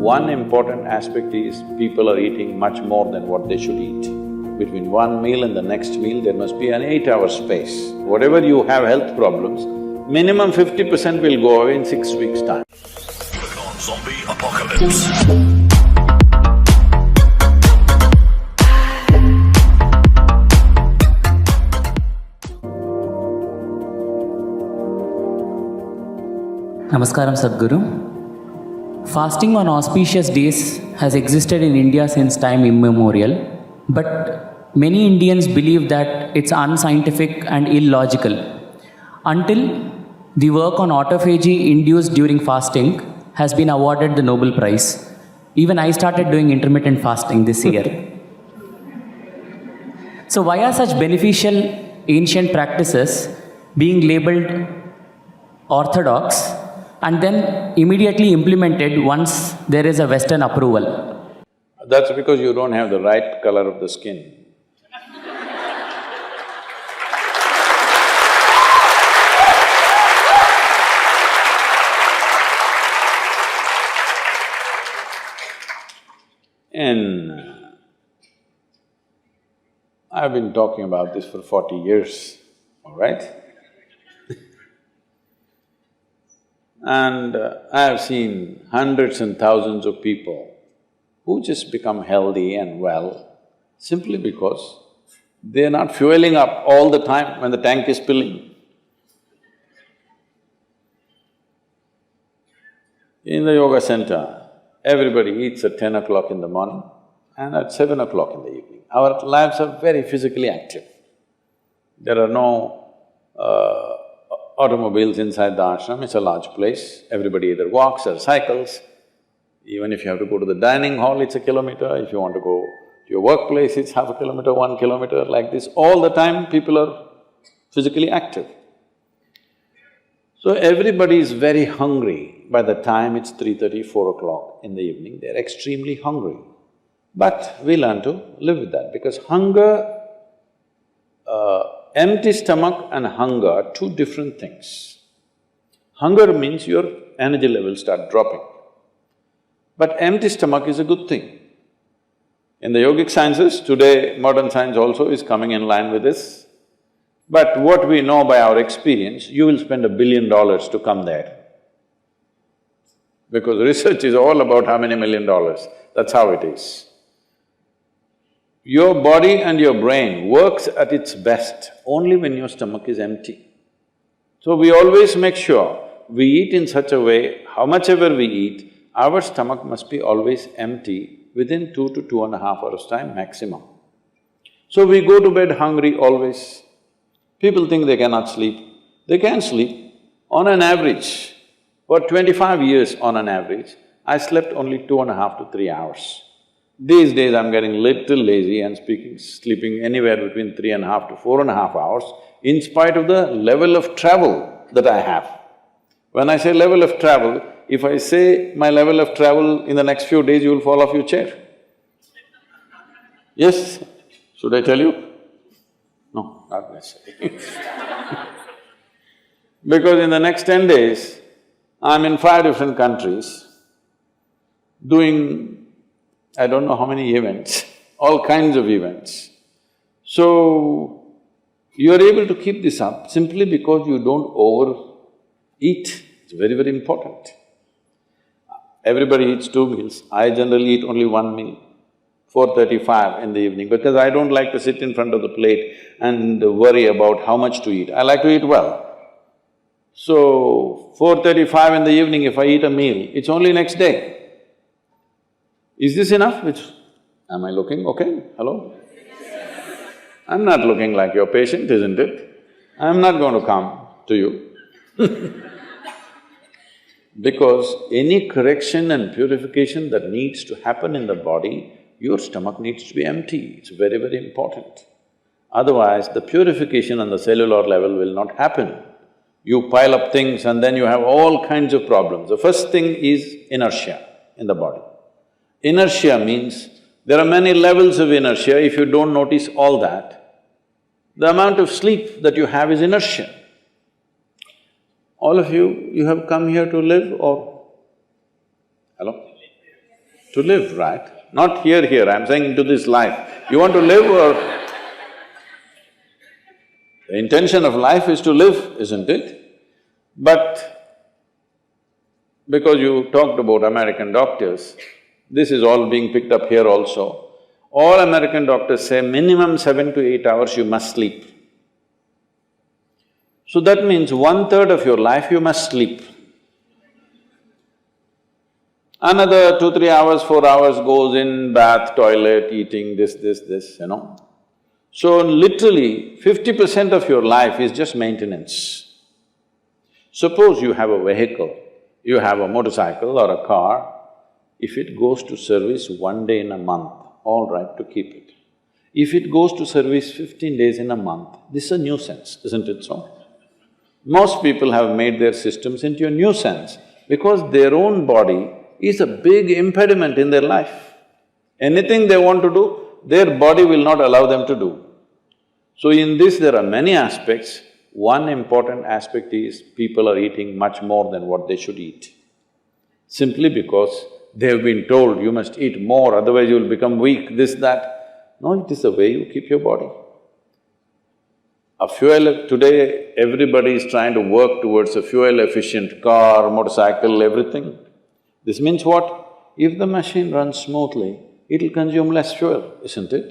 One important aspect is people are eating much more than what they should eat. Between one meal and the next meal, there must be an 8-hour space. Whatever you have health problems, minimum 50% will go away in 6 weeks' time. Zombie apocalypse. Namaskaram Sadhguru. Fasting on auspicious days has existed in India since time immemorial, but many Indians believe that it's unscientific and illogical until the work on autophagy induced during fasting has been awarded the Nobel Prize. Even I started doing intermittent fasting this year. So why are such beneficial ancient practices being labeled orthodox and then immediately implemented once there is a Western approval? That's because you don't have the right color of the skin. I've been talking about this for 40 years, all right? And I have seen hundreds and thousands of people who just become healthy and well simply because they're not fueling up all the time when the tank is filling. In the yoga center, everybody eats at 10 o'clock in the morning and at 7 o'clock in the evening. Our lives are very physically active. There are no automobiles inside the ashram, it's a large place. Everybody either walks or cycles. Even if you have to go to the dining hall, it's a kilometer. If you want to go to your workplace, it's half a kilometer, 1 kilometer, like this. All the time, people are physically active. So everybody is very hungry. By the time it's 3:30, 4 o'clock in the evening, they're extremely hungry. But we learn to live with that because hunger, empty stomach and hunger are two different things. Hunger means your energy levels start dropping. But empty stomach is a good thing. In the yogic sciences, today modern science also is coming in line with this. But what we know by our experience, you will spend $1 billion to come there. Because research is all about how many $1 million, that's how it is. Your body and your brain works at its best only when your stomach is empty. So we always make sure we eat in such a way, how much ever we eat, our stomach must be always empty within 2 to 2.5 hours' time maximum. So we go to bed hungry always. People think they cannot sleep. They can sleep. On an average, for 25 years on an average, I slept only 2.5 to 3 hours. These days I'm getting little lazy and sleeping anywhere between 3.5 to 4.5 hours in spite of the level of travel that I have. When I say level of travel, if I say my level of travel in the next few days, you will fall off your chair. Yes? Should I tell you? No, not necessarily. Because in the next 10 days, I'm in 5 different countries doing I don't know how many events, all kinds of events. So, you're able to keep this up simply because you don't overeat. It's very, very important. Everybody eats 2 meals. I generally eat only 1 meal, 4:35 in the evening, because I don't like to sit in front of the plate and worry about how much to eat. I like to eat well. So, 4:35 in the evening, if I eat a meal, it's only next day. Is this enough? Am I looking okay? Hello? I'm not looking like your patient, isn't it? I'm not going to come to you because any correction and purification that needs to happen in the body, your stomach needs to be empty, it's very, very important. Otherwise, the purification on the cellular level will not happen. You pile up things and then you have all kinds of problems. The first thing is inertia in the body. Inertia means there are many levels of inertia. If you don't notice all that, the amount of sleep that you have is inertia. All of you have come here to live or… Hello? To live, right? Not here, I'm saying into this life. You want to live or… The intention of life is to live, isn't it? But because you talked about American doctors, this is all being picked up here also. All American doctors say minimum 7 to 8 hours you must sleep. So that means 1/3 of your life you must sleep. Another 2, 3 hours, 4 hours goes in bath, toilet, eating, this, you know. So literally 50% of your life is just maintenance. Suppose you have a vehicle, you have a motorcycle or a car, if it goes to service 1 day in a month, all right to keep it. If it goes to service 15 days in a month, this is a nuisance, isn't it so? Most people have made their systems into a nuisance because their own body is a big impediment in their life. Anything they want to do, their body will not allow them to do. So in this there are many aspects. One important aspect is people are eating much more than what they should eat. Simply because they have been told, you must eat more, otherwise you will become weak, this, that. No, it is the way you keep your body. Today everybody is trying to work towards a fuel-efficient car, motorcycle, everything. This means what? If the machine runs smoothly, it'll consume less fuel, isn't it?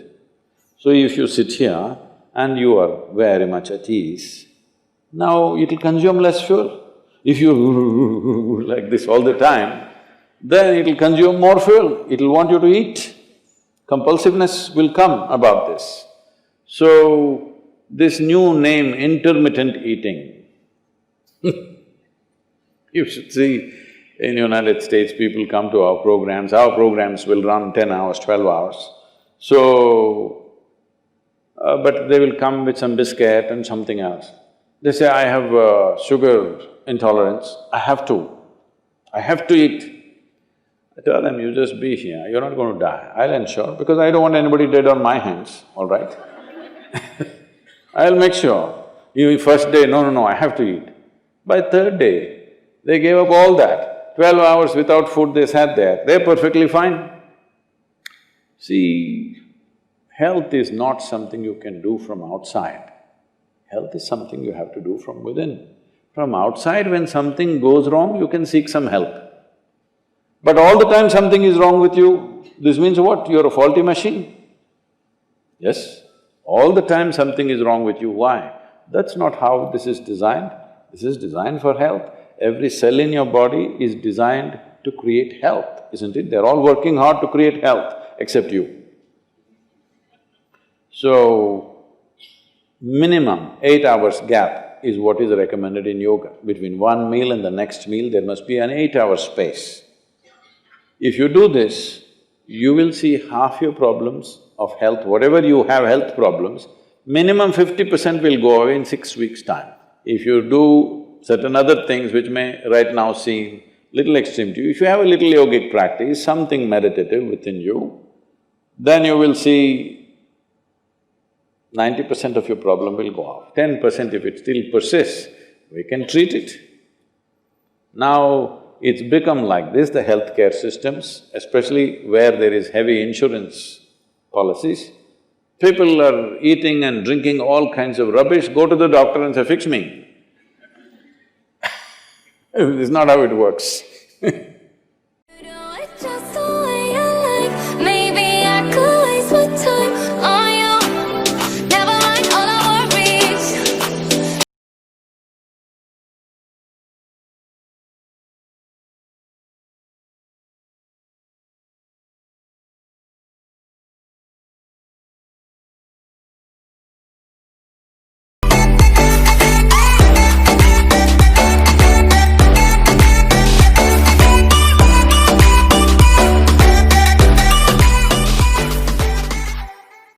So if you sit here and you are very much at ease, now it'll consume less fuel. If you like this all the time, then it'll consume more fuel, it'll want you to eat. Compulsiveness will come about this. So, this new name, intermittent eating, you should see in United States, people come to our programs will run 10 hours, 12 hours. So, but they will come with some biscuit and something else. They say, I have sugar intolerance, I have to eat. I tell them, you just be here, you're not going to die, I'll ensure, because I don't want anybody dead on my hands, all right? I'll make sure. You first day, no, I have to eat. By third day, they gave up all that. 12 hours without food they sat there, they're perfectly fine. See, health is not something you can do from outside. Health is something you have to do from within. From outside, when something goes wrong, you can seek some help. But all the time something is wrong with you, this means what? You're a faulty machine. Yes? All the time something is wrong with you, why? That's not how this is designed. This is designed for health. Every cell in your body is designed to create health, isn't it? They're all working hard to create health, except you. So, minimum 8 hours gap is what is recommended in yoga. Between one meal and the next meal, there must be an 8-hour space. If you do this, you will see half your problems of health, whatever you have health problems, minimum 50% will go away in 6 weeks' time. If you do certain other things which may right now seem little extreme to you, if you have a little yogic practice, something meditative within you, then you will see 90% of your problem will go off. 10% if it still persists, we can treat it. Now, it's become like this, the healthcare systems, especially where there is heavy insurance policies. People are eating and drinking all kinds of rubbish, go to the doctor and say, fix me. This is not how it works